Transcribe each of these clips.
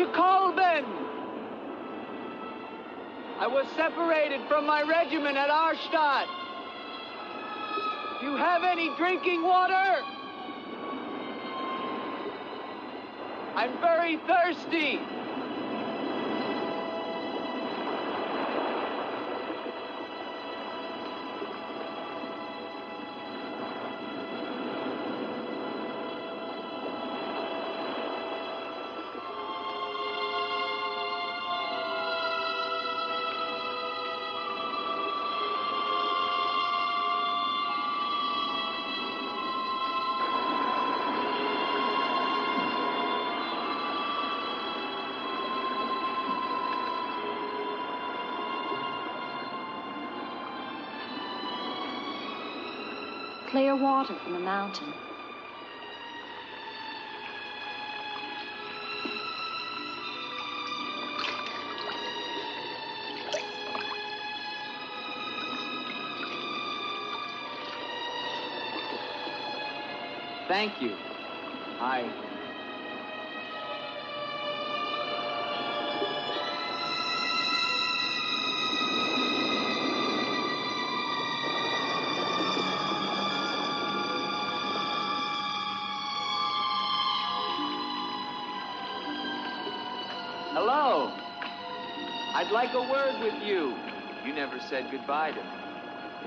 Roger Corman! I was separated from my regiment at Arstadt. Do you have any drinking water? I'm very thirsty. Clear water from the mountain. Thank you. Hello. I'd like a word with you. You never said goodbye to me.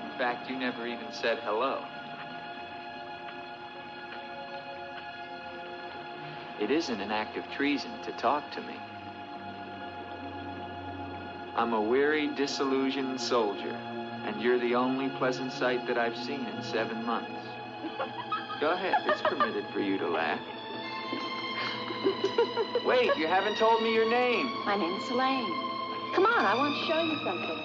In fact, you never even said hello. It isn't an act of treason to talk to me. I'm a weary, disillusioned soldier, and you're the only pleasant sight that I've seen in 7 months. Go ahead, it's permitted for you to laugh. Wait, you haven't told me your name. My name's Helene. Come on, I want to show you something.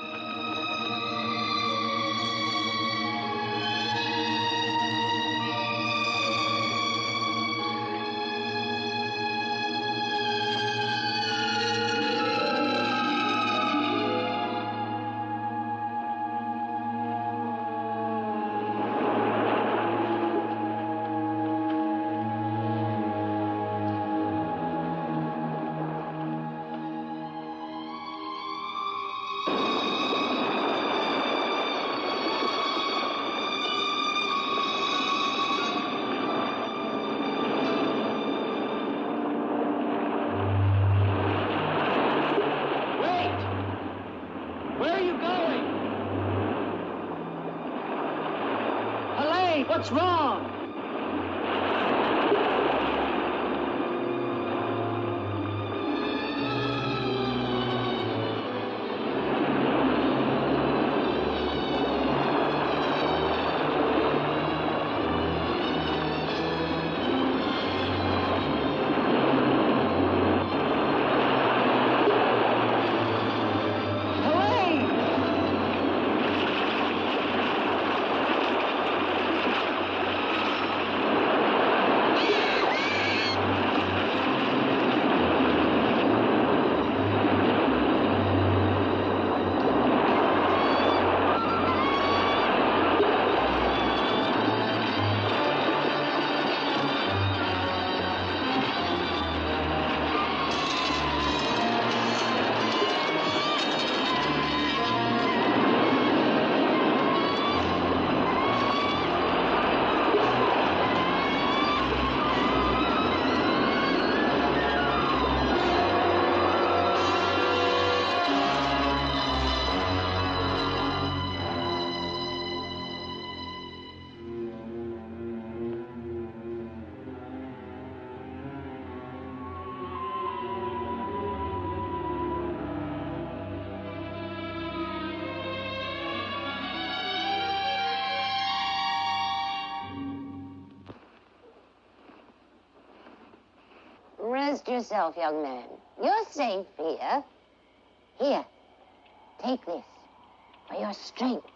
What's wrong? Rest yourself, young man. You're safe here. Here, take this for your strength.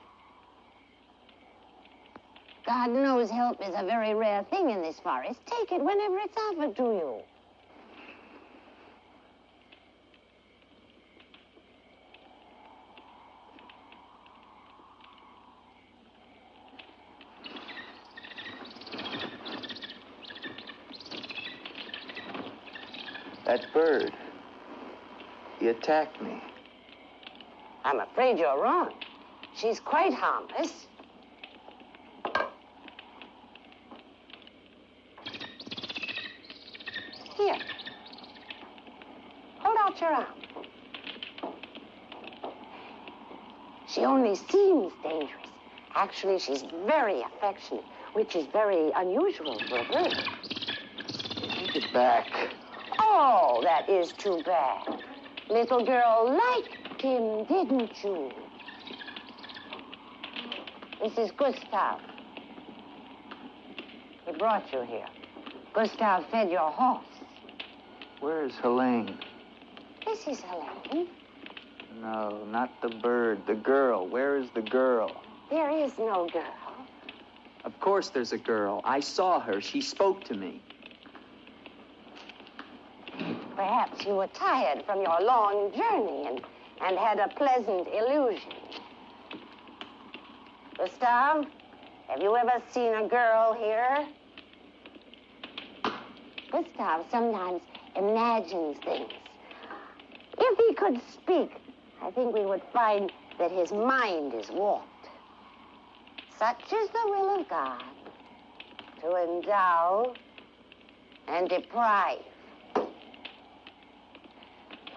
God knows help is a very rare thing in this forest. Take it whenever it's offered to you. That bird, She attacked me. I'm afraid you're wrong. She's quite harmless. Here. Hold out your arm. She only seems dangerous. Actually, she's very affectionate, which is very unusual for a bird. Take it back. Oh, that is too bad. Little girl liked him, didn't you? This is Gustav. He brought you here. Gustav fed your horse. Where's Helene? This is Helene. No, not the bird. The girl. Where is the girl? There is no girl. Of course there's a girl. I saw her. She spoke to me. Perhaps you were tired from your long journey and had a pleasant illusion. Gustav, have you ever seen a girl here? Gustav sometimes imagines things. If he could speak, I think we would find that his mind is warped. Such is the will of God, to endow and deprive.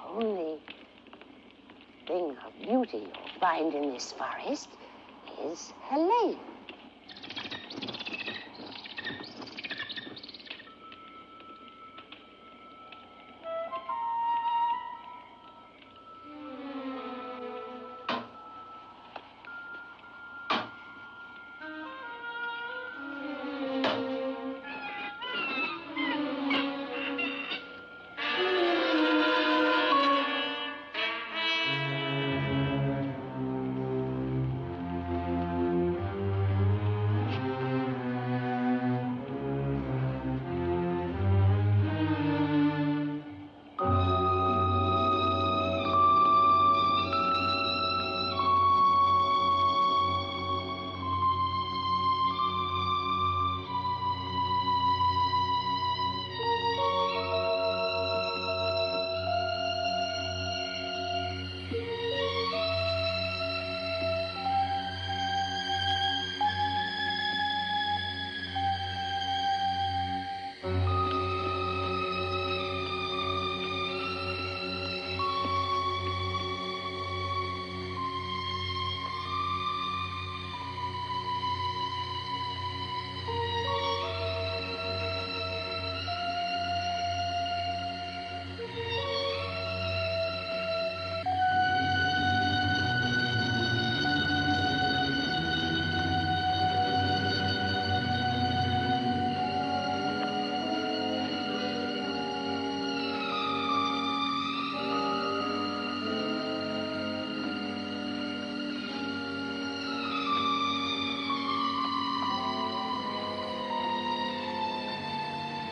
The only thing of beauty you'll find in this forest is Helene.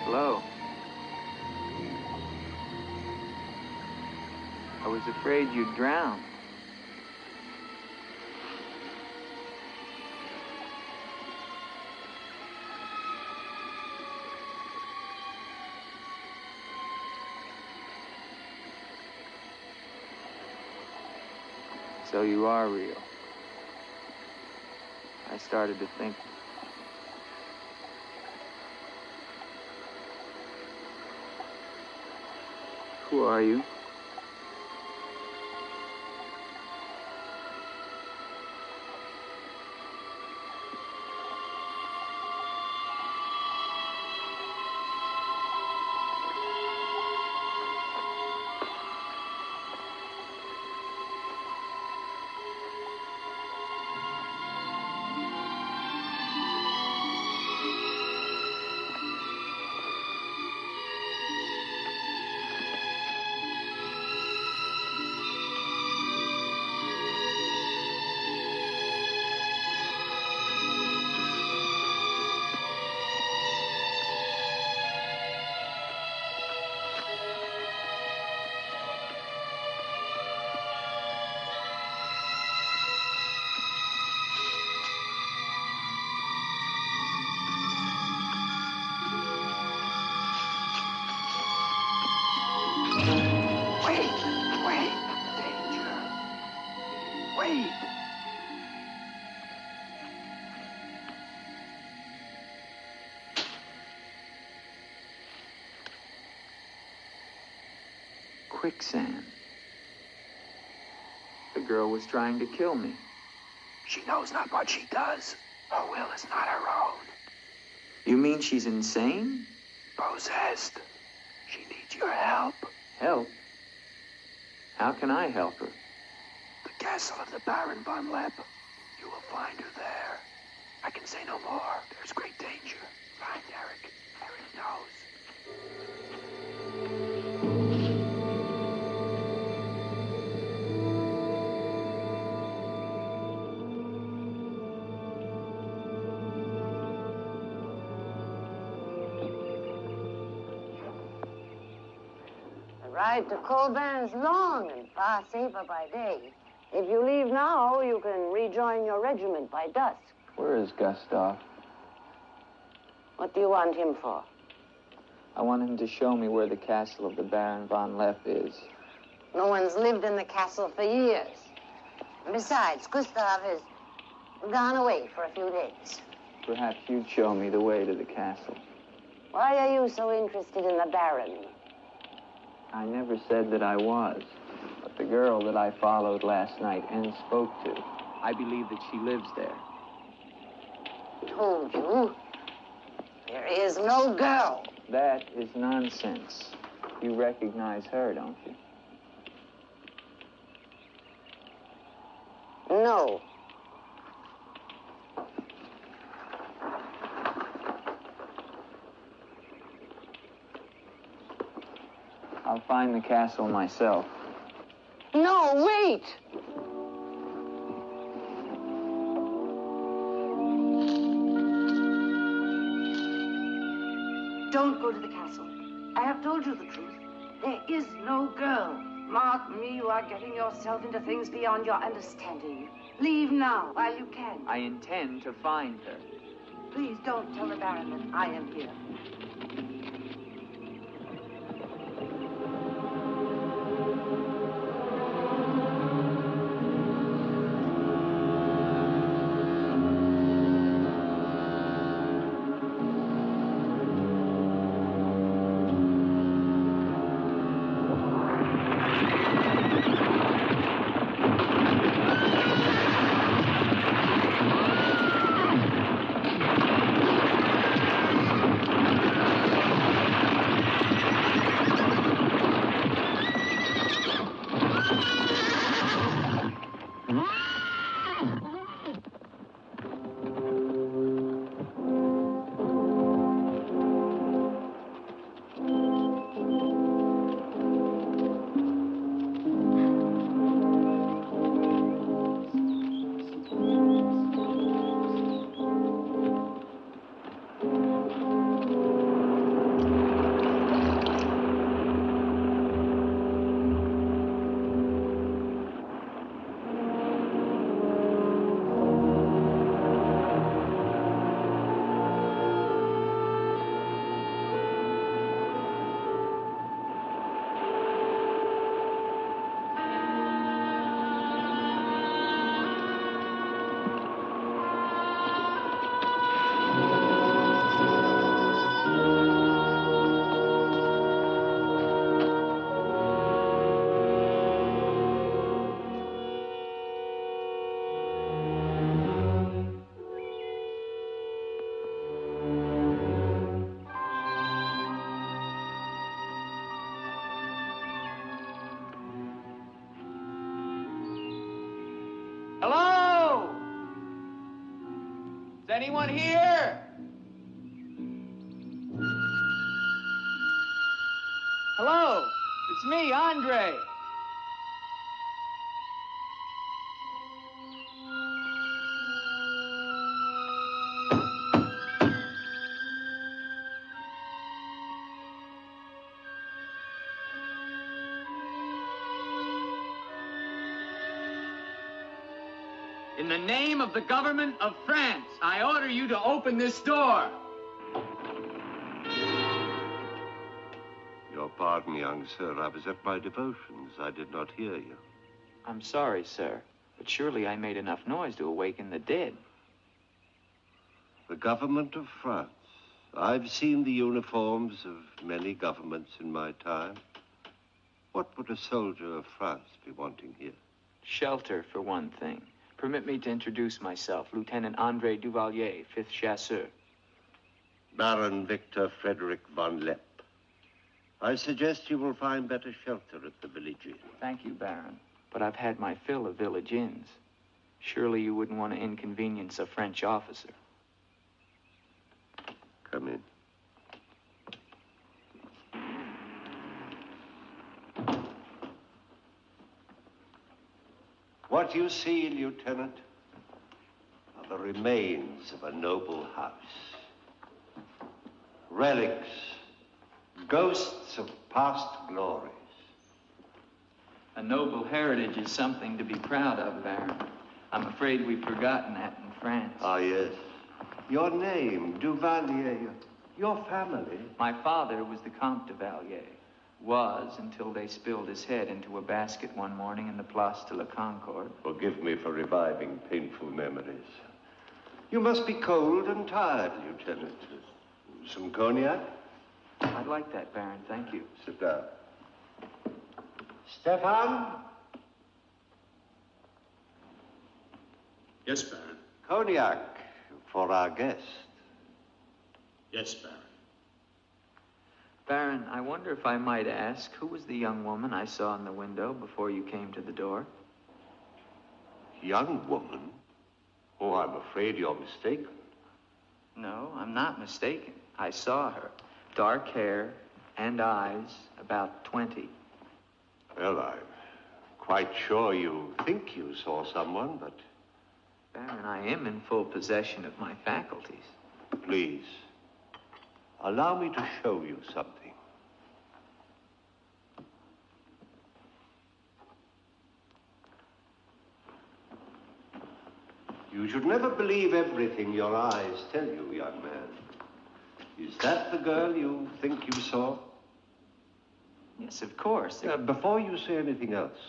Hello. I was afraid you'd drown. So you are real. I started to think. Who are you? quicksand. The girl was trying to kill me. She knows not what she does. Her will is not her own. You mean she's insane? Possessed. She needs your help. Help? How can I help her? The castle of the Baron von Lepp. You will find her there. I can say no more. There's great danger. Find Eric. Eric knows. The ride to Colbert is long and far safer by day. If you leave now, you can rejoin your regiment by dusk. Where is Gustav? What do you want him for? I want him to show me where the castle of the Baron von Lepp is. No one's lived in the castle for years. And besides, Gustav has gone away for a few days. Perhaps you'd show me the way to the castle. Why are you so interested in the Baron? I never said that I was. But the girl that I followed last night and spoke to, I believe that she lives there. Told you. There is no girl. That is nonsense. You recognize her, don't you? No. I'll find the castle myself. No, wait! Don't go to the castle. I have told you the truth. There is no girl. Mark me, you are getting yourself into things beyond your understanding. Leave now, while you can. I intend to find her. Please don't tell the Baron that I am here. Hello? Is anyone here? Hello? It's me, Andre. In the name of the government of France, I order you to open this door. Your pardon, young sir. I was at my devotions. I did not hear you. I'm sorry, sir, but surely I made enough noise to awaken the dead. The government of France. I've seen the uniforms of many governments in my time. What would a soldier of France be wanting here? Shelter, for one thing. Permit me to introduce myself, Lieutenant Andre Duvalier, 5th Chasseur. Baron Victor Frederick von Lepp. I suggest you will find better shelter at the village inn. Thank you, Baron. But I've had my fill of village inns. Surely you wouldn't want to inconvenience a French officer. Come in. What you see, Lieutenant, are the remains of a noble house. Relics, ghosts of past glories. A noble heritage is something to be proud of, Baron. I'm afraid we've forgotten that in France. Ah, yes. Your name, Duvalier, your family. My father was the Comte Duvalier. Was until they spilled his head into a basket one morning in the Place de la Concorde. Forgive me for reviving painful memories. You must be cold and tired, Lieutenant. Some cognac? I'd like that, Baron. Thank you. Sit down. Stefan? Yes, Baron. Cognac for our guest. Yes, Baron. Baron, I wonder if I might ask, who was the young woman I saw in the window before you came to the door? Young woman? Oh, I'm afraid you're mistaken. No, I'm not mistaken. I saw her. Dark hair and eyes, about 20. Well, I'm quite sure you think you saw someone, but... Baron, I am in full possession of my faculties. Please, allow me to show you something. You should never believe everything your eyes tell you, young man. Is that the girl you think you saw? Yes, of course. Before you say anything else,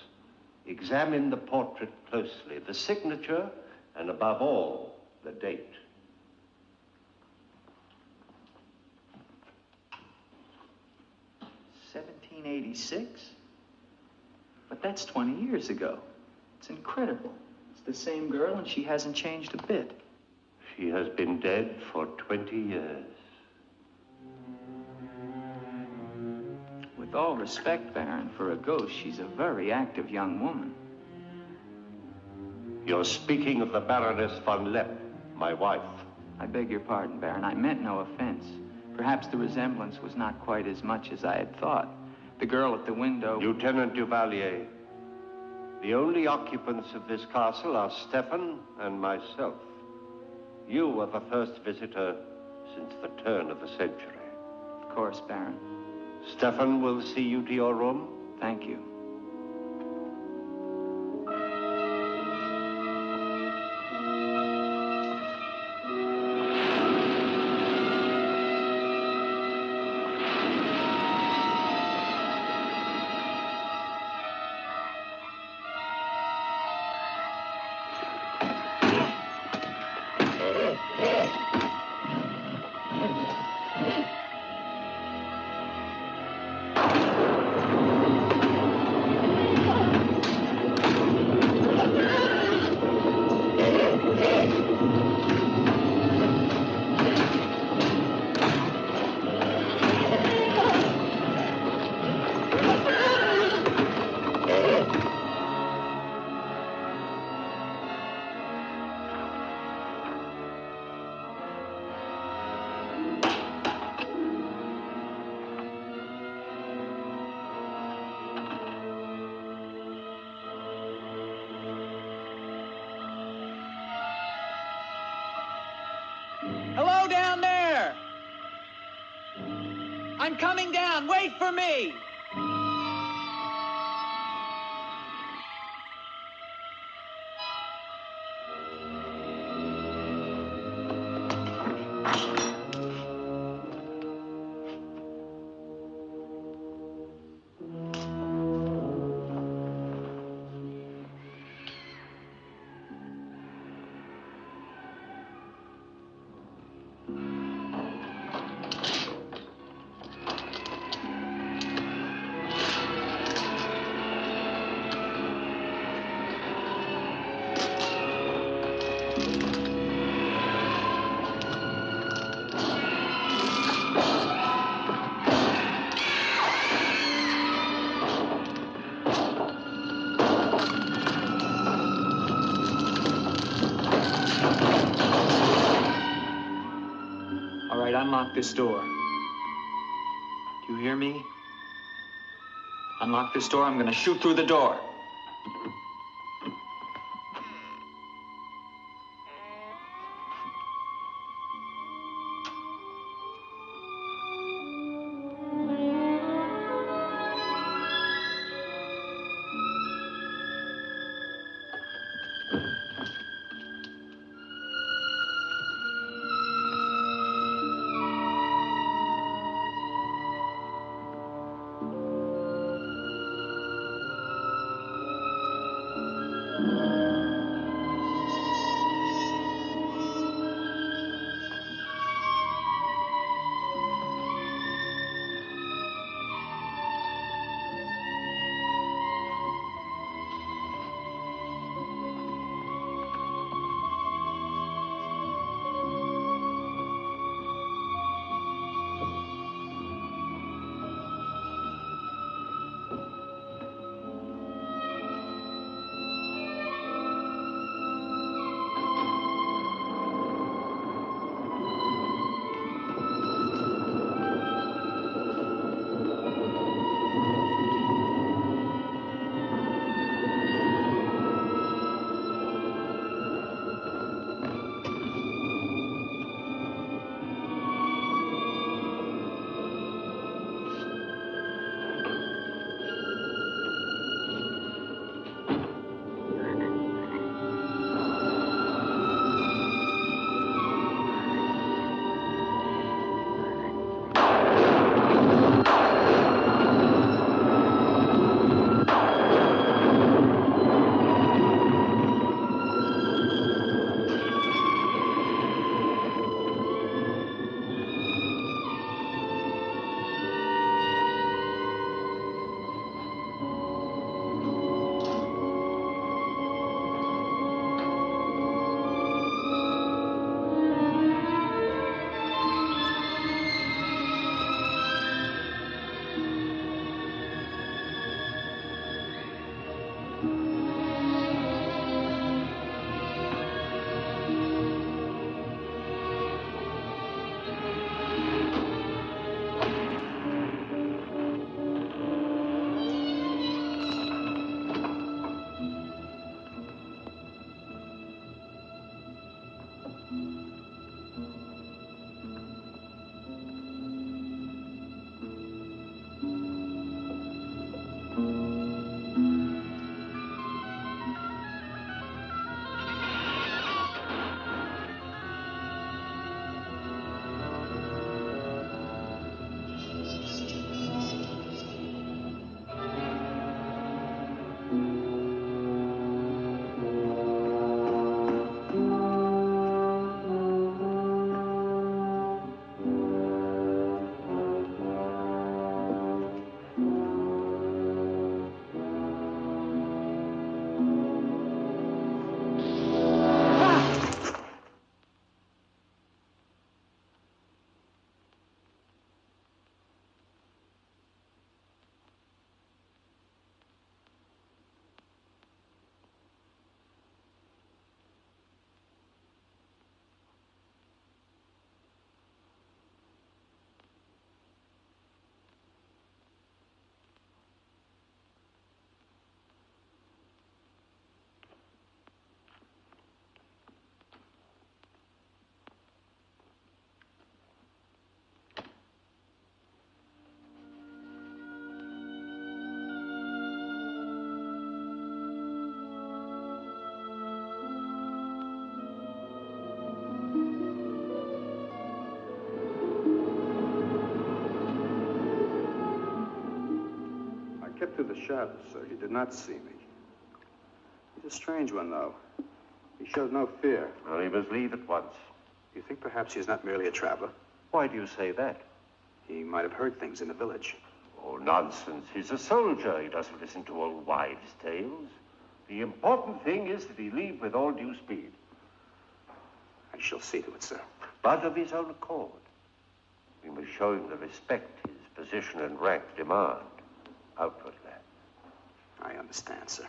examine the portrait closely, the signature, and above all, the date. $1786? But that's 20 years ago. It's incredible. It's the same girl, and she hasn't changed a bit. She has been dead for 20 years. With all respect, Baron, for a ghost, she's a very active young woman. You're speaking of the Baroness von Lepp, my wife. I beg your pardon, Baron. I meant no offense. Perhaps the resemblance was not quite as much as I had thought. The girl at the window... Lieutenant Duvalier, the only occupants of this castle are Stefan and myself. You are the first visitor since the turn of the century. Of course, Baron. Stefan will see you to your room. Thank you. Hello down there! I'm coming down. Wait for me! unlock this door. Do you hear me? Unlock this door, I'm gonna shoot through the door. Kept through the shadows, sir. He did not see me. He's a strange one, though. He showed no fear. Well, he must leave at once. You think perhaps he's not merely a traveler? Why do you say that? He might have heard things in the village. Oh, nonsense. He's a soldier. He doesn't listen to old wives' tales. The important thing is that he leave with all due speed. I shall see to it, sir. But of his own accord. We must show him the respect his position and rank demand. Outwardly. I understand, sir.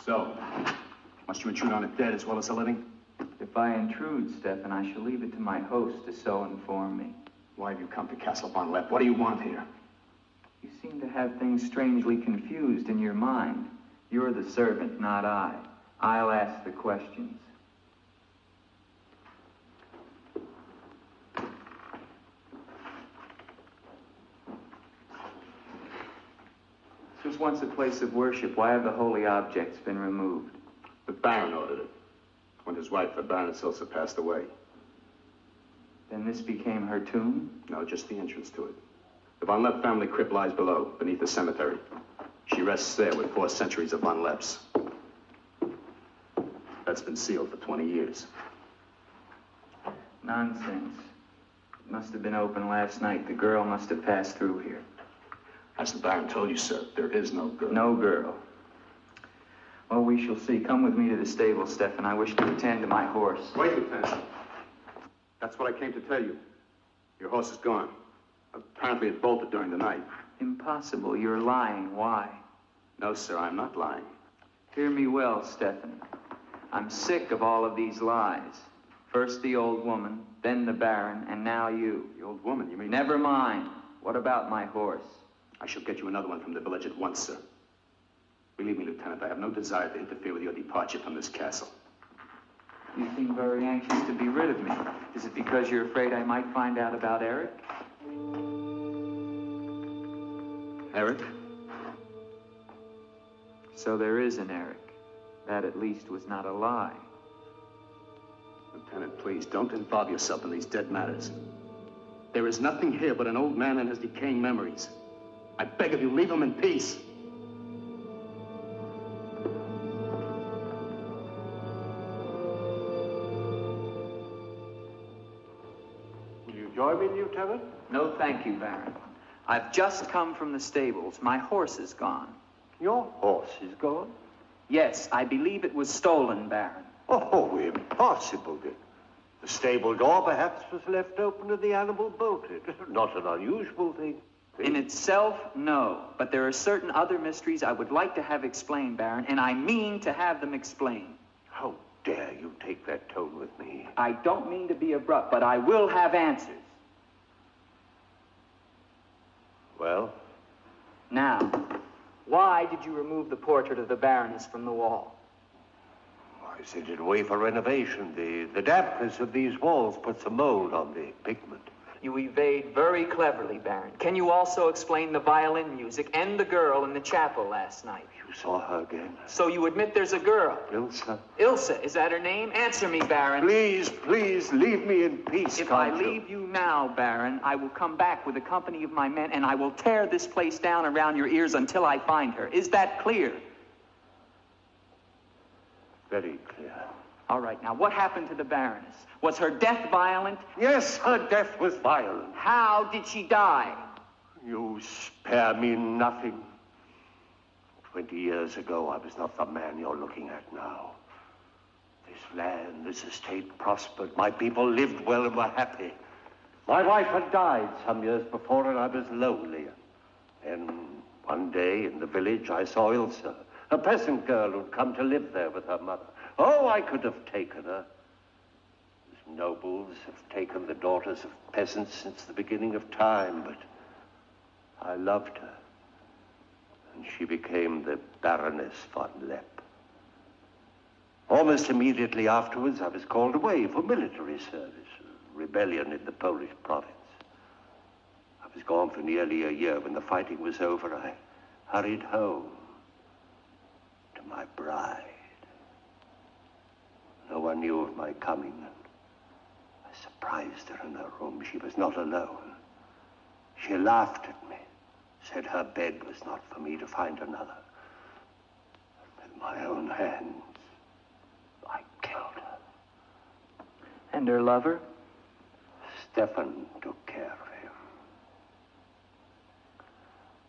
So, must you intrude on the dead as well as the living? If I intrude, Stefan, I shall leave it to my host to so inform me. Why have you come to Castle von Lepp? What do you want here? You seem to have things strangely confused in your mind. You're the servant, not I. I'll ask the questions. This was once a place of worship. Why have the holy objects been removed? The Baron ordered it. When his wife, the Baroness Ilsa, passed away. Then this became her tomb? No, just the entrance to it. The von Lepp family crypt lies below, beneath the cemetery. She rests there with 4 centuries of von Lepps. That's been sealed for 20 years. Nonsense. It must have been open last night. The girl must have passed through here. As the Baron told you, sir, there is no girl. No girl. Well, we shall see. Come with me to the stable, Stefan. I wish to attend to my horse. Wait, Lieutenant. That's what I came to tell you. Your horse is gone. Apparently it bolted during the night. Impossible. You're lying. Why? No, sir, I'm not lying. Hear me well, Stefan. I'm sick of all of these lies. First the old woman, then the Baron, and now you. The old woman, you mean? Never mind. What about my horse? I shall get you another one from the village at once, sir. Believe me, Lieutenant, I have no desire to interfere with your departure from this castle. You seem very anxious to be rid of me. Is it because you're afraid I might find out about Eric? Eric? So there is an Eric. That at least was not a lie. Lieutenant, please, don't involve yourself in these dead matters. There is nothing here but an old man and his decaying memories. I beg of you, leave him in peace. Will you join me, Lieutenant? No, thank you, Baron. I've just come from the stables. My horse is gone. Your horse is gone? Yes, I believe it was stolen, Baron. Oh, impossible. The stable door perhaps was left open and the animal bolted. Not an unusual thing. In itself, no. But there are certain other mysteries I would like to have explained, Baron, and I mean to have them explained. How dare you take that tone with me? I don't mean to be abrupt, but I will have answers. Well? Now, why did you remove the portrait of the Baroness from the wall? I sent it away for renovation. The dampness of these walls puts a mold on the pigment. You evade very cleverly, Baron. Can you also explain the violin music and the girl in the chapel last night? You saw her again? So you admit there's a girl? Ilsa. Ilsa, is that her name? Answer me, Baron. Please, please, leave me in peace, If I leave you now, Baron, I will come back with a company of my men, and I will tear this place down around your ears until I find her. Is that clear? Very clear. All right, now, what happened to the Baroness? Was her death violent? Yes, her death was violent. How did she die? You spare me nothing. 20 years ago, I was not the man you're looking at now. This land, this estate prospered. My people lived well and were happy. My wife had died some years before, and I was lonely. And one day in the village, I saw Ilsa, a peasant girl who'd come to live there with her mother. Oh, I could have taken her. As nobles have taken the daughters of peasants since the beginning of time, but I loved her. And she became the Baroness von Lepp. Almost immediately afterwards, I was called away for military service, a rebellion in the Polish province. I was gone for nearly a year. When the fighting was over, I hurried home to my bride. No one knew of my coming, and I surprised her in her room. She was not alone. She laughed at me, said her bed was not for me to find another. With my own hands, I killed her. And her lover? Stefan took care of him.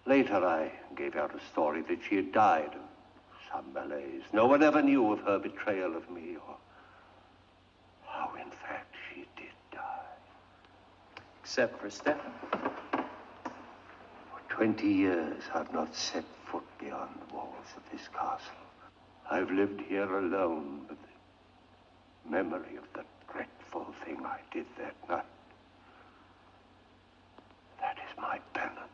Later, I gave out a story that she had died of some malaise. No one ever knew of her betrayal of me, or how, in fact, she did die. Except for Stefan. For 20 years, I've not set foot beyond the walls of this castle. I've lived here alone with the memory of the dreadful thing I did that night. That is my penance.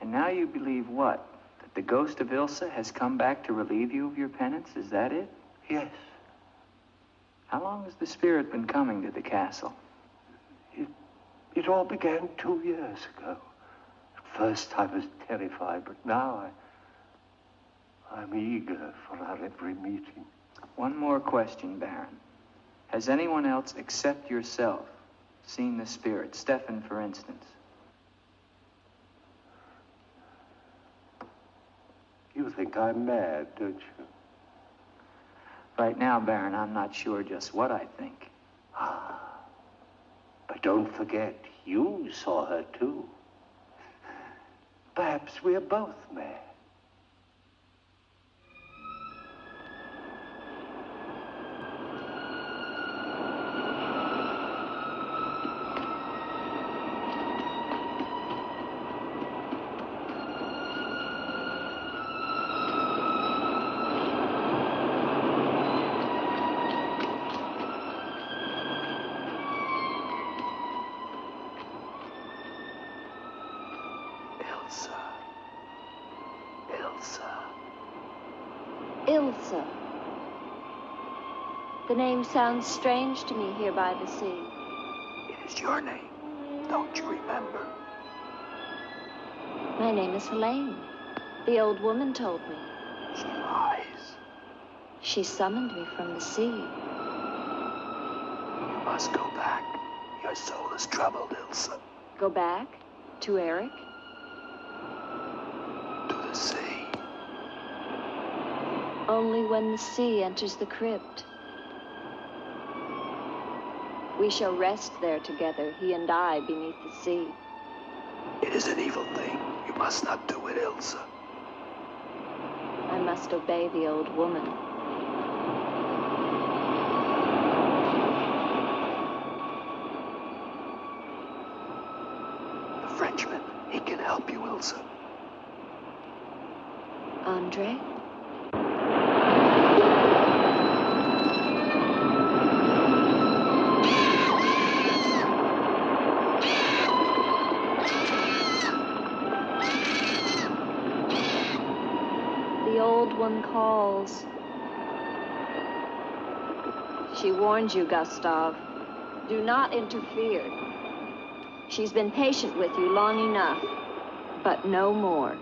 And now you believe what? That the ghost of Ilsa has come back to relieve you of your penance? Is that it? Yes. How long has the spirit been coming to the castle? It all began 2 years ago. At first I was terrified, but now I'm eager for our every meeting. One more question, Baron. Has anyone else except yourself seen the spirit? Stefan, for instance. You think I'm mad, don't you? Right now, Baron, I'm not sure just what I think. But don't forget, you saw her too. Perhaps we're both mad. Ilsa. The name sounds strange to me here by the sea. It is your name. Don't you remember? My name is Helene. The old woman told me. She lies. She summoned me from the sea. You must go back. Your soul is troubled, Ilsa. Go back? To Eric? To the sea. Only when the sea enters the crypt. We shall rest there together, he and I, beneath the sea. It is an evil thing. You must not do it, Ilsa. I must obey the old woman. The Frenchman, he can help you, Ilsa. Andre? One calls. She warns you, Gustav. Do not interfere. She's been patient with you long enough, but no more.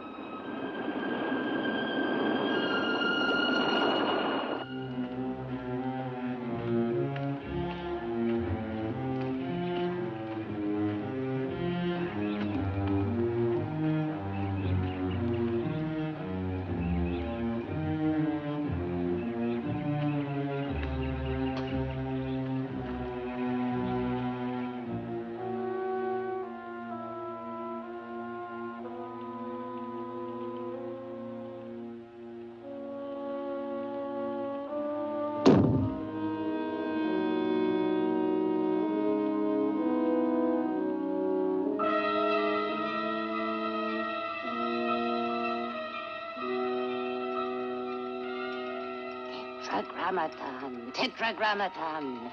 Tetragrammaton, tetragrammaton.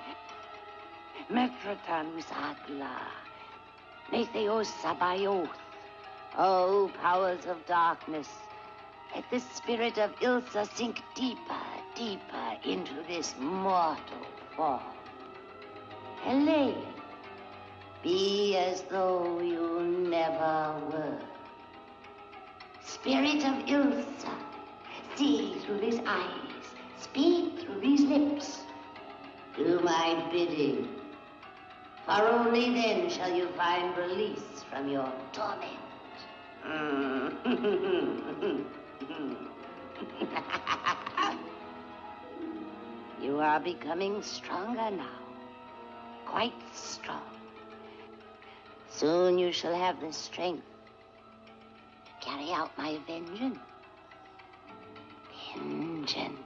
Metraton usagla. Metheos sabayoth. O powers of darkness, let the spirit of Ilsa sink deeper, deeper into this mortal form. Helene, be as though you never were. Spirit of Ilsa, see through these eyes. Speak through these lips. Do my bidding. For only then shall you find release from your torment. You are becoming stronger now. Quite strong. Soon you shall have the strength to carry out my vengeance. Vengeance.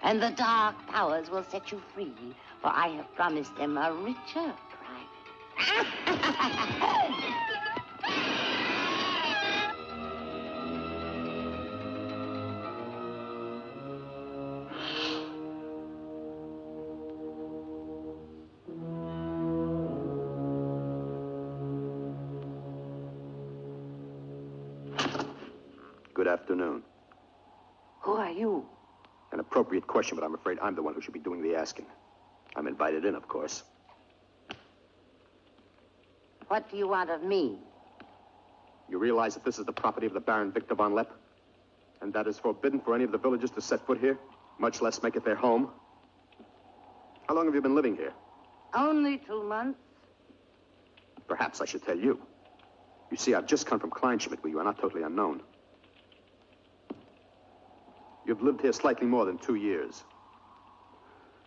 And the dark powers will set you free, for I have promised them a richer prize. afternoon. Who are you? An appropriate question, but I'm afraid I'm the one who should be doing the asking. I'm invited in, of course. What do you want of me? You realize that this is the property of the Baron Victor von Lepp? And that is forbidden for any of the villagers to set foot here, much less make it their home? How long have you been living here? Only 2 months. Perhaps I should tell you. You see, I've just come from Kleinschmidt, where you are not totally unknown. You've lived here slightly more than 2 years.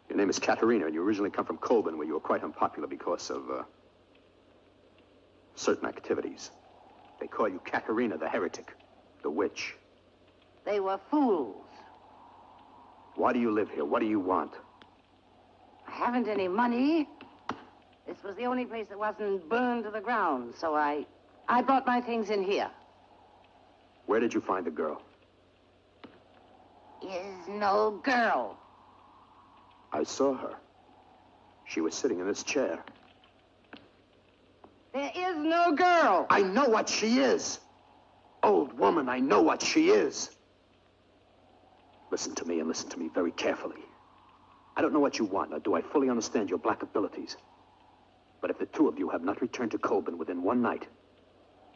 Your name is Katrina, and you originally come from Colburn, where you were quite unpopular because of, certain activities. They call you Katrina the heretic, the witch. They were fools. Why do you live here? What do you want? I haven't any money. This was the only place that wasn't burned to the ground, so I brought my things in here. Where did you find the girl? Is no girl. I saw her. She was sitting in this chair. There is no girl. I know what she is. Old woman, I know what she is. Listen to me, and listen to me very carefully. I don't know what you want, nor do I fully understand your black abilities. But if the two of you have not returned to Colburn within one night,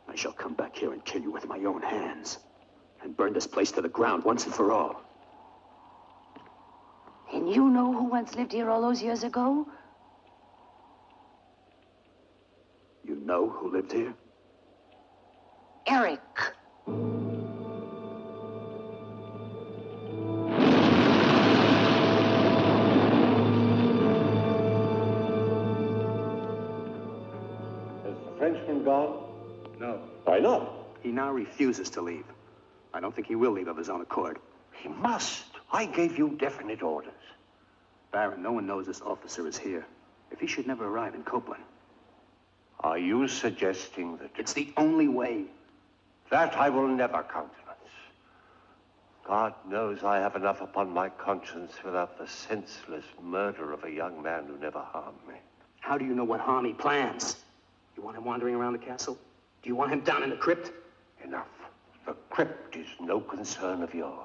I shall come back here and kill you with my own hands, and burn this place to the ground once and for all. And you know who once lived here all those years ago? You know who lived here? Eric. Has the Frenchman gone? No. Why not? He now refuses to leave. I don't think he will leave of his own accord. He must. I gave you definite orders. Baron, no one knows this officer is here. If he should never arrive in Copeland. Are you suggesting that... It's the only way. That I will never countenance. God knows I have enough upon my conscience without the senseless murder of a young man who never harmed me. How do you know what harm he plans? You want him wandering around the castle? Do you want him down in the crypt? Enough. The crypt is no concern of yours.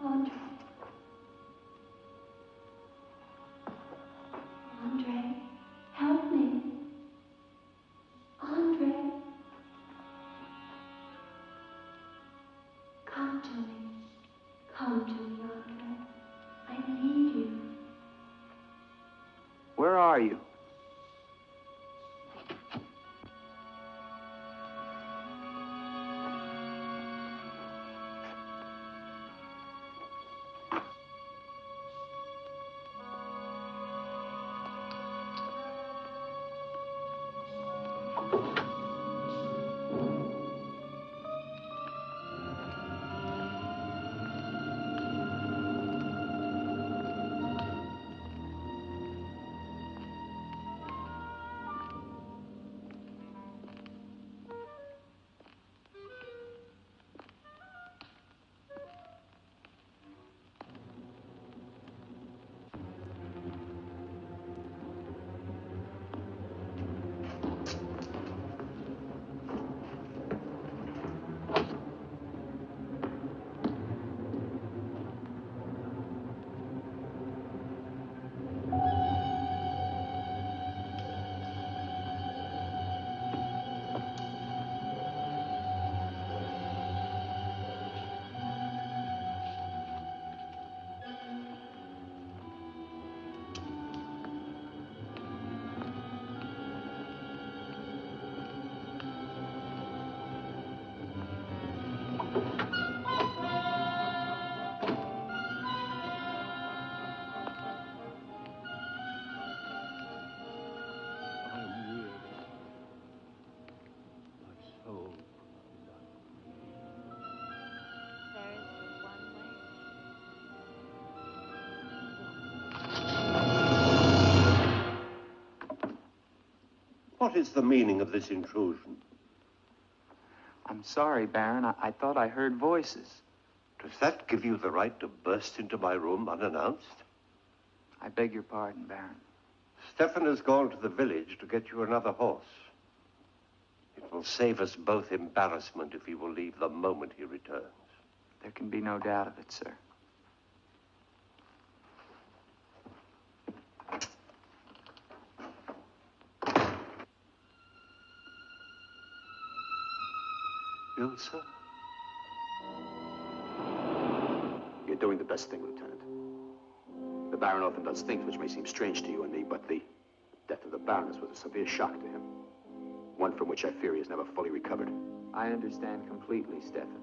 Andre. Andre, help me. Andre. Come to me. Come to me, Andre. I need you. Where are you? What is the meaning of this intrusion? I'm sorry, Baron. I thought I heard voices. Does that give you the right to burst into my room unannounced? I beg your pardon, Baron. Stefan has gone to the village to get you another horse. It will save us both embarrassment if he will leave the moment he returns. There can be no doubt of it, sir. Ilsa? You're doing the best thing, Lieutenant. The Baron often does things which may seem strange to you and me, but the death of the Baroness was a severe shock to him. One from which I fear he has never fully recovered. I understand completely, Stefan.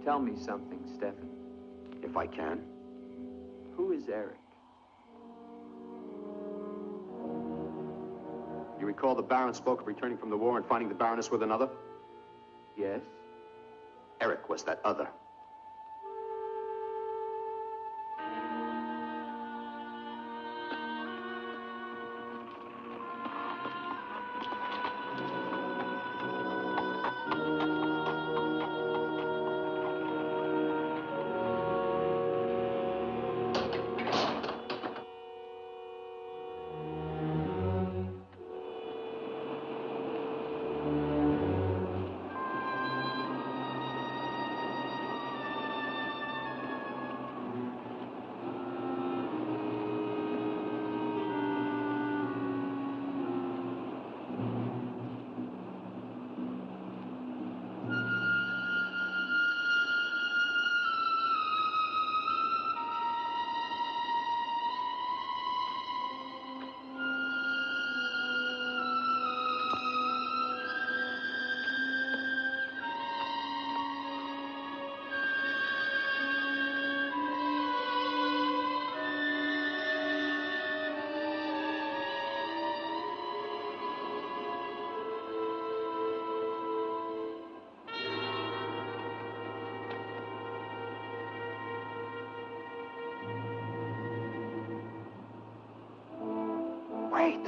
Tell me something, Stefan. If I can. Who is Eric? You recall the Baron spoke of returning from the war and finding the Baroness with another? Yes. Eric was that other. Wait!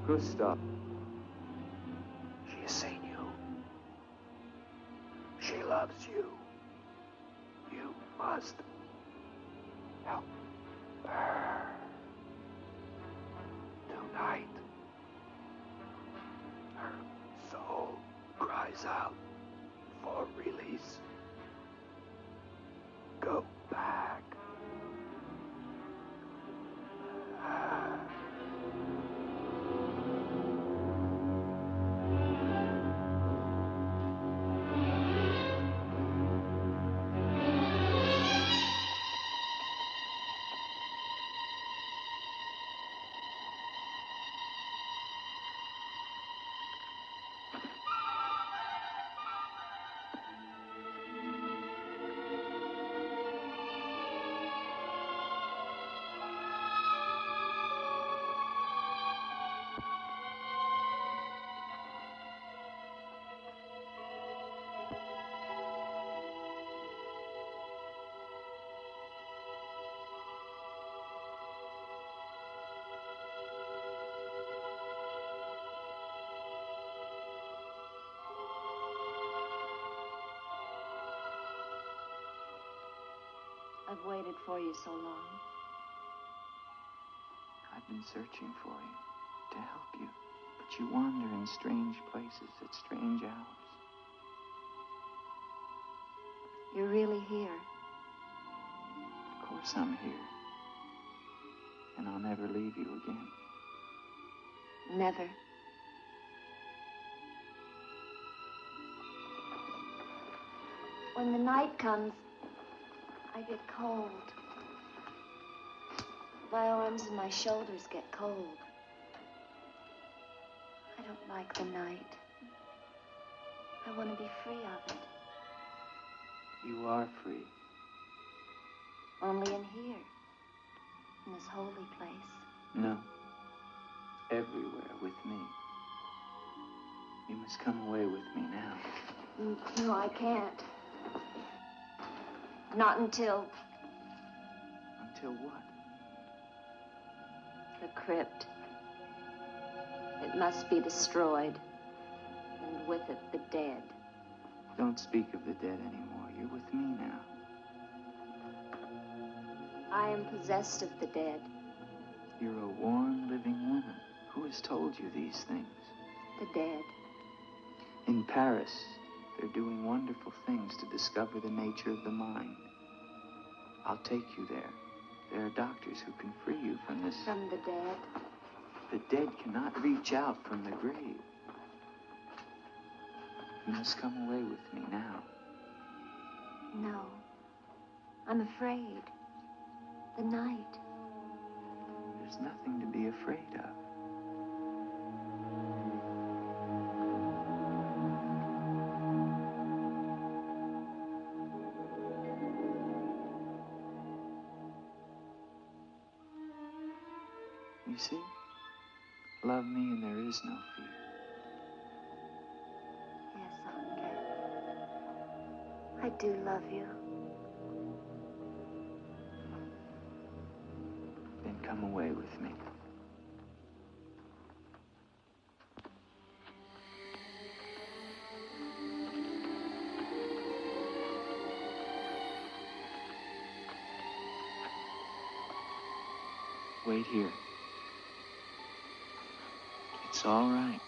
Gustav. She has seen you. She loves you. You must help her. Tonight, her soul cries out for release. Go back. I've waited for you so long. I've been searching for you, to help you, but you wander in strange places at strange hours. You're really here. Of course I'm here. And I'll never leave you again. Never. When the night comes, I get cold. My arms and my shoulders get cold. I don't like the night. I want to be free of it. You are free. Only in here, in this holy place. No. Everywhere with me. You must come away with me now. No, I can't. Not until... Until what? The crypt. It must be destroyed. And with it, the dead. Don't speak of the dead anymore. You're with me now. I am possessed of the dead. You're a warm, living woman. Who has told you these things? The dead. In Paris, they're doing wonderful things to discover the nature of the mind. I'll take you there. There are doctors who can free you from this. From the dead. The dead cannot reach out from the grave. You must come away with me now. No. I'm afraid. The night. There's nothing to be afraid of. You see? Love me and there is no fear. Yes, Andre. I do love you. Then come away with me. wait here. It's all right.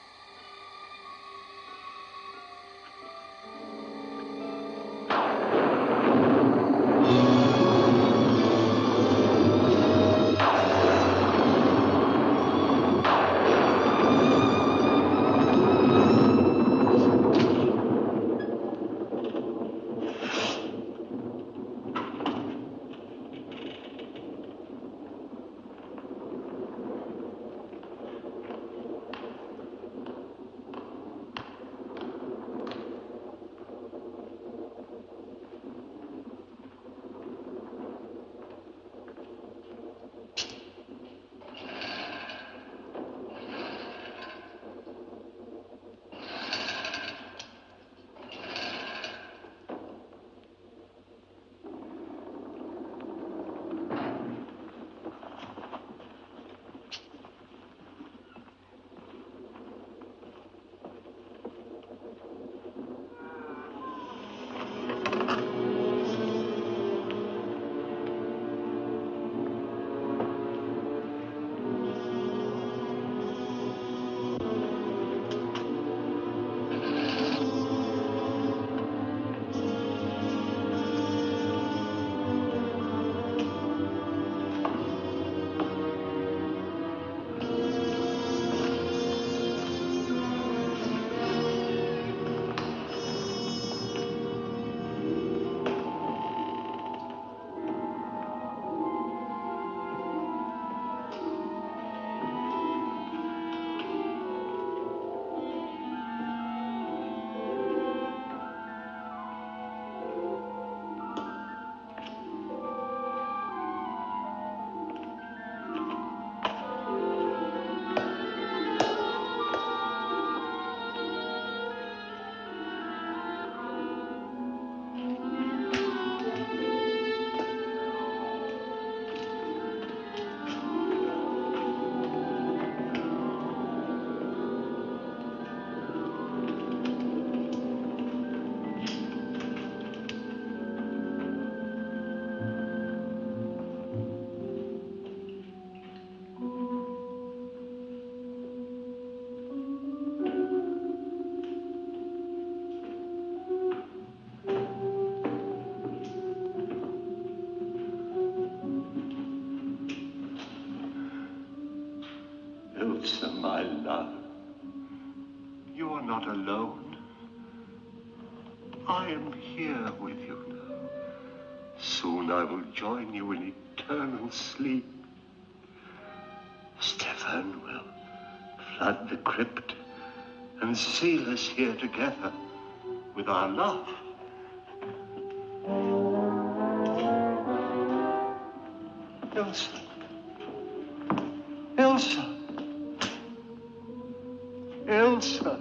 My love, you are not alone. I am here with you now. Soon I will join you in eternal sleep. Stefan will flood the crypt and seal us here together with our love. Elsa. Elsa. Elsa,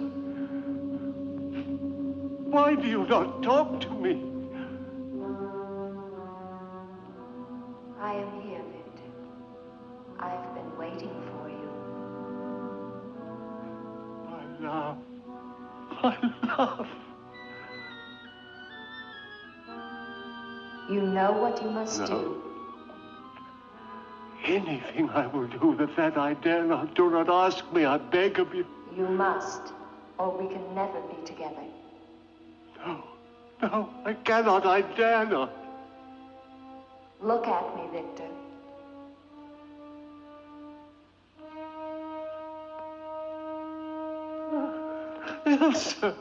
why do you not talk to me? I am here, Victor. I've been waiting for you. My love, my love. You know what you must do. Anything I will do that I dare not. Do not ask me, I beg of you. You must, or we can never be together. No, I cannot, I dare not. Look at me, Victor. Elsa,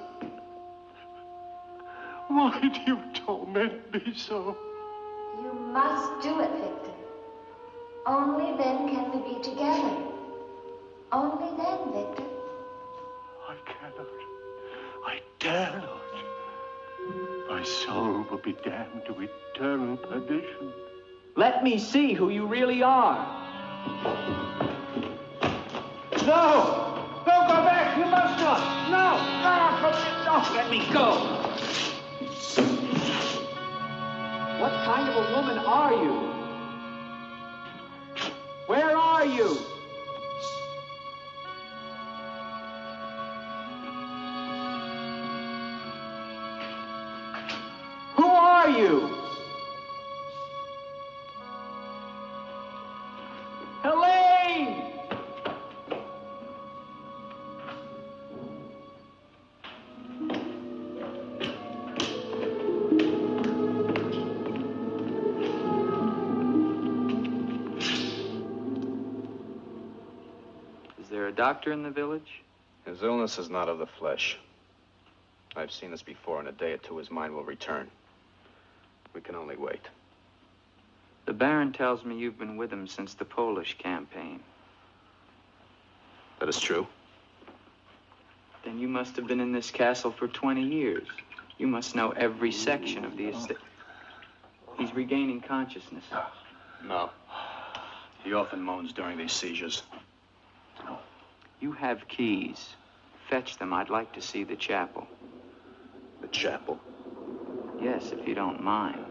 why do you torment me so? You must do it, Victor. Only then can we be together. Only then, Victor. I cannot. I dare not. My soul will be damned to eternal perdition. Let me see who you really are. No! Don't go back! You must not! No! No! Let me go! What kind of a woman are you? Where are you? Who are you? Helene! doctor in the village? His illness is not of the flesh. I've seen this before. In a day or two, his mind will return. We can only wait. The Baron tells me you've been with him since the Polish campaign. That is true. Then you must have been in this castle for 20 years. You must know every section of the estate. He's regaining consciousness. No. He often moans during these seizures. You have keys. Fetch them. I'd like to see the chapel. The chapel? Yes, if you don't mind.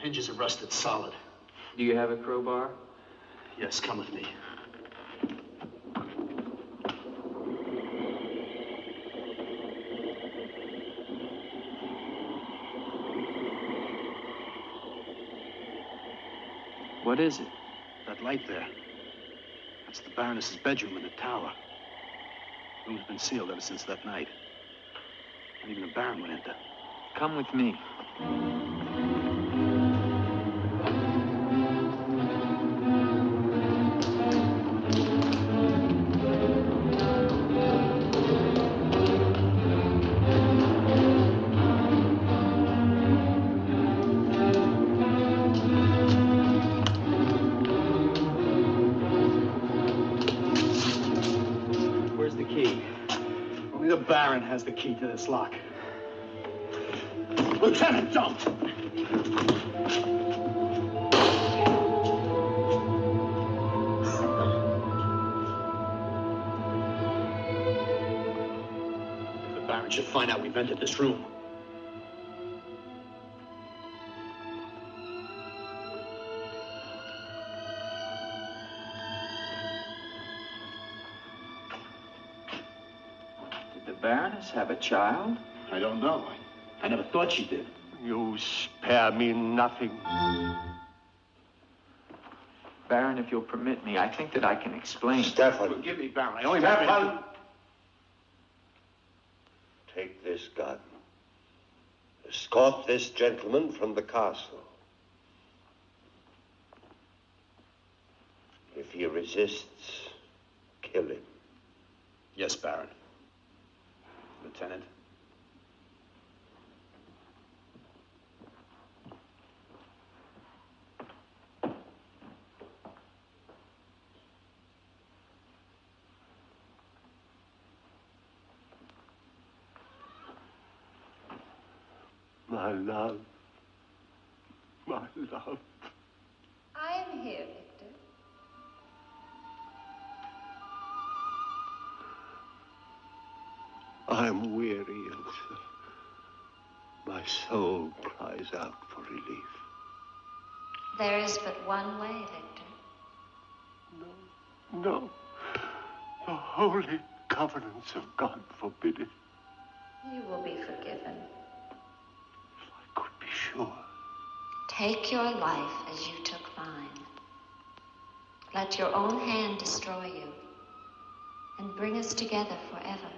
Hinges are rusted solid. Do you have a crowbar? Yes, come with me. What is it? That light there. That's the Baroness's bedroom in the tower. The room's been sealed ever since that night. Not even the Baron would enter. Come with me. The Baron has the key to this lock. Lieutenant, don't! If the Baron should find out we've entered this room. Baroness have a child? I don't know. I never thought she did. You spare me nothing. Baron, if you'll permit me, I think that I can explain. Stefan. Forgive me, Baron. I only Stefan! Take this gun. Escort this gentleman from the castle. If he resists, kill him. Yes, Baron. Lieutenant. My love. My love. I am here, Victor. I'm weary, Ilsa. My soul cries out for relief. There is but one way, Victor. No. The holy covenants of God forbid it. You will be forgiven. If I could be sure. Take your life as you took mine. Let your own hand destroy you and bring us together forever.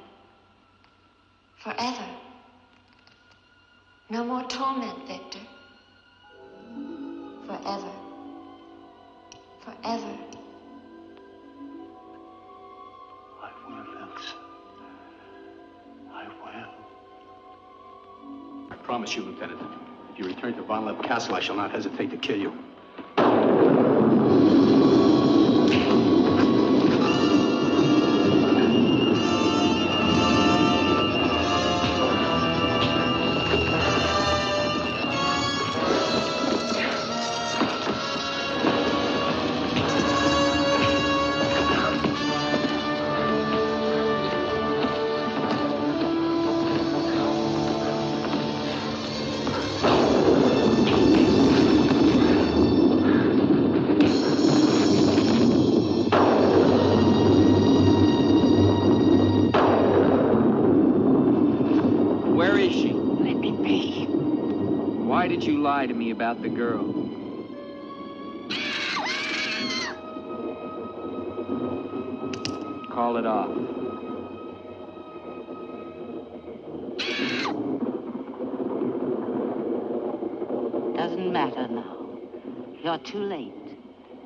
Forever. No more torment, Victor. Forever. Forever. I will, Elsa. I will. I promise you, Lieutenant, if you return to Von Lepp Castle, I shall not hesitate to kill you. Why did you lie to me about the girl? Call it off. Doesn't matter now. You're too late.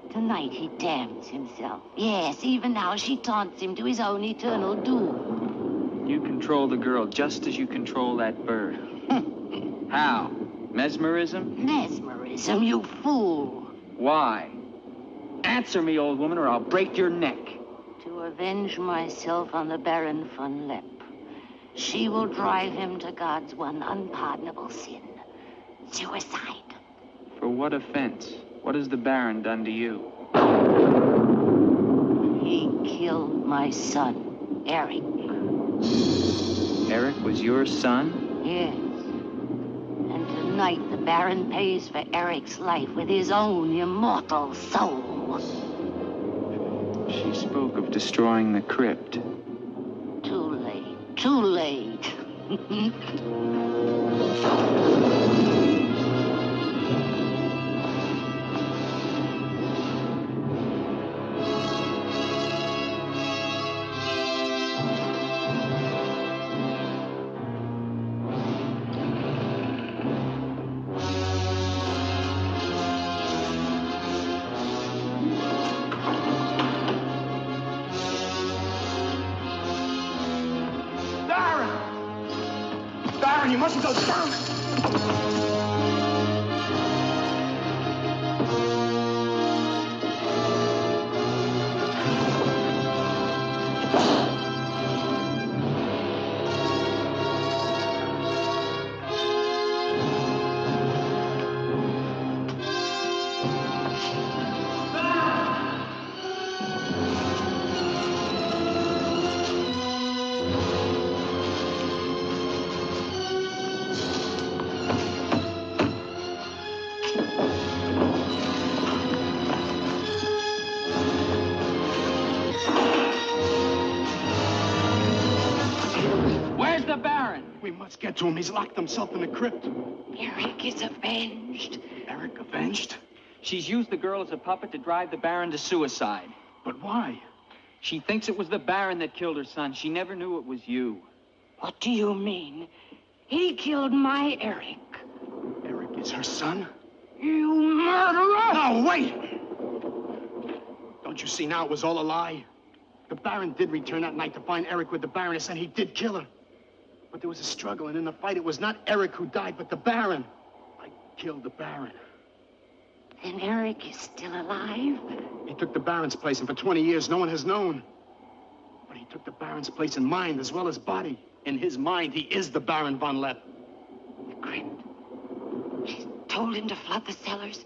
Tonight he damns himself. Yes, even now she taunts him to his own eternal doom. You control the girl just as you control that bird. How? Mesmerism? Mesmerism, you fool. Why? Answer me, old woman, or I'll break your neck. To avenge myself on the Baron von Lepp. She will drive him to God's one unpardonable sin. Suicide. For what offense? What has the Baron done to you? He killed my son, Eric. Eric was your son? Yes. And tonight the Baron pays for Eric's life with his own immortal soul. She spoke of destroying the crypt. Too late. Too late. You mustn't go down. Let's get to him. He's locked himself in the crypt. Eric is avenged. Eric avenged? She's used the girl as a puppet to drive the Baron to suicide. But why? She thinks it was the Baron that killed her son. She never knew it was you. What do you mean? He killed my Eric. Eric is her son? You murderer! No, wait! Don't you see now it was all a lie? The Baron did return that night to find Eric with the Baroness, and he did kill her. But there was a struggle, and in the fight, it was not Eric who died, but the Baron. I killed the Baron. Then Eric is still alive? He took the Baron's place, and for 20 years, no one has known. But he took the Baron's place in mind as well as body. In his mind, he is the Baron von Lepp. The crypt. She's told him to flood the cellars.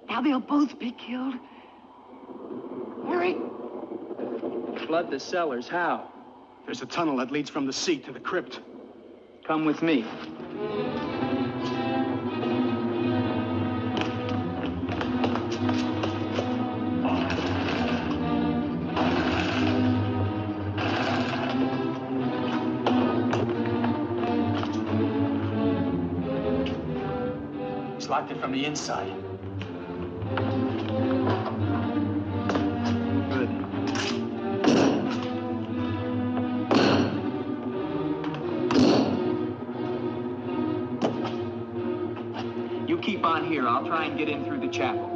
Now they'll both be killed. Eric. Flood the cellars? How? There's a tunnel that leads from the sea to the crypt. Come with me. He's locked it from the inside. Keep on here. I'll try and get in through the chapel.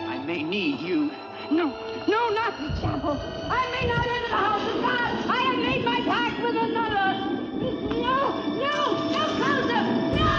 I may need you. No, not the chapel. I may not enter the house of God. I have made my pact with another. No closer! No!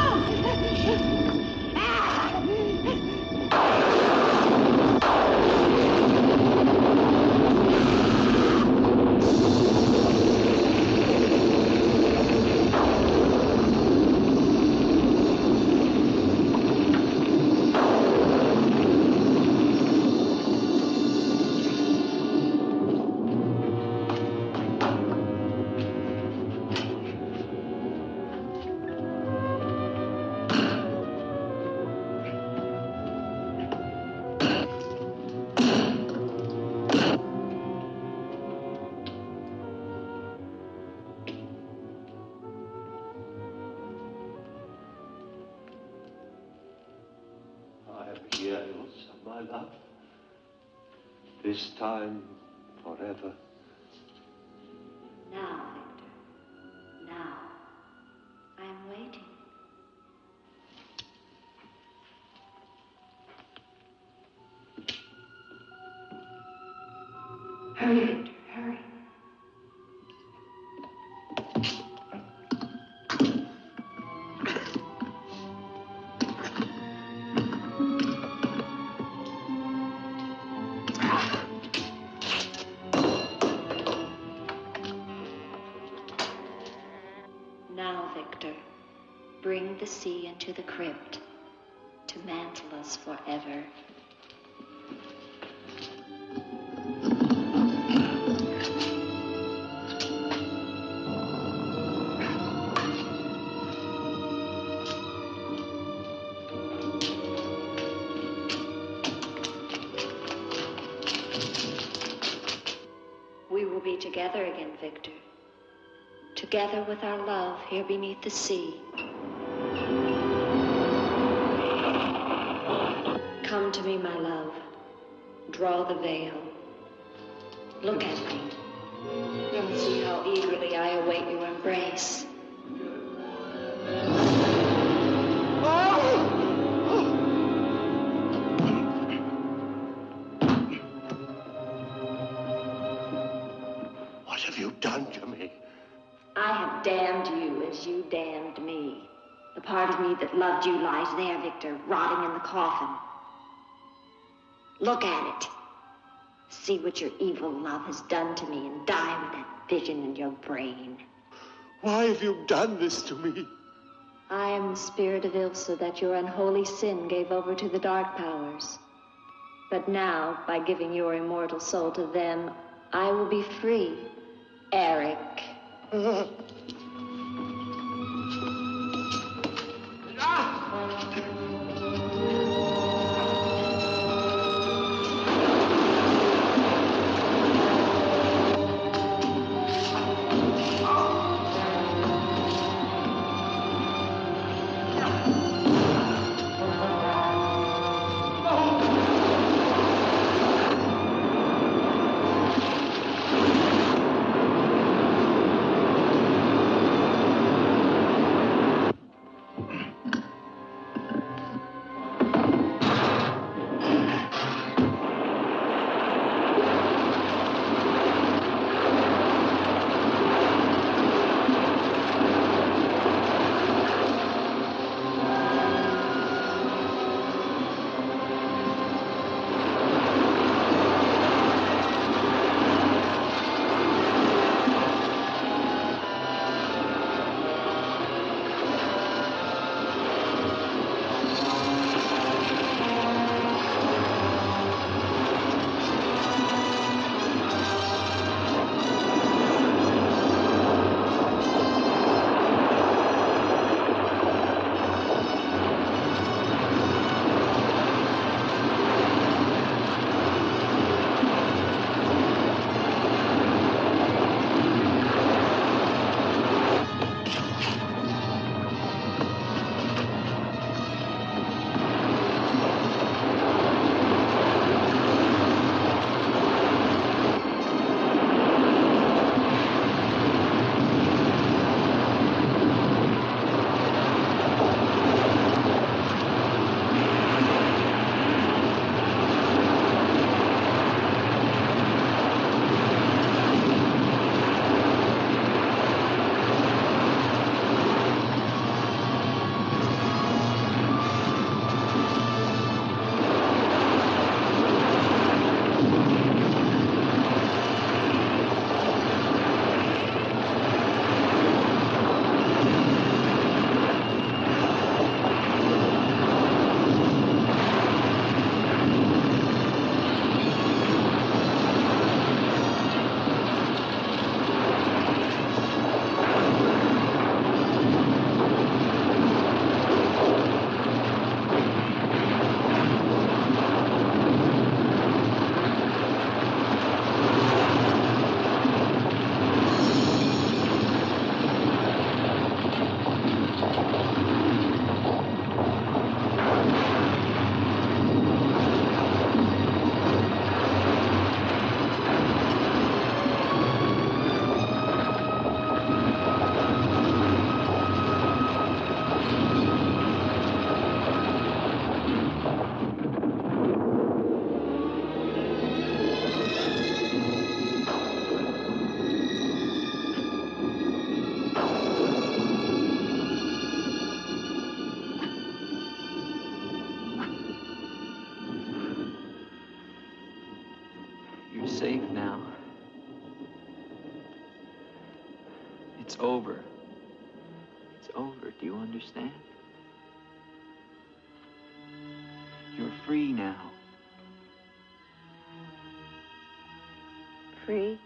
my love. This time, forever. Now, Victor. Now. I'm waiting. Hurry, Victor, hurry. Now, Victor, bring the sea into the crypt to mantle us forever. We will be together again, Victor. Together with our love here beneath the sea. Come to me, my love. Draw the veil. Look at me. And see how eagerly I await your embrace. What have you done to me? I have damned you as you damned me. The part of me that loved you lies there, Victor, rotting in the coffin. Look at it. See what your evil love has done to me and die with that vision in your brain. Why have you done this to me? I am the spirit of Ilsa that your unholy sin gave over to the dark powers. But now, by giving your immortal soul to them, I will be free, Eric. It's over. It's over. Do you understand? You're free now. Free?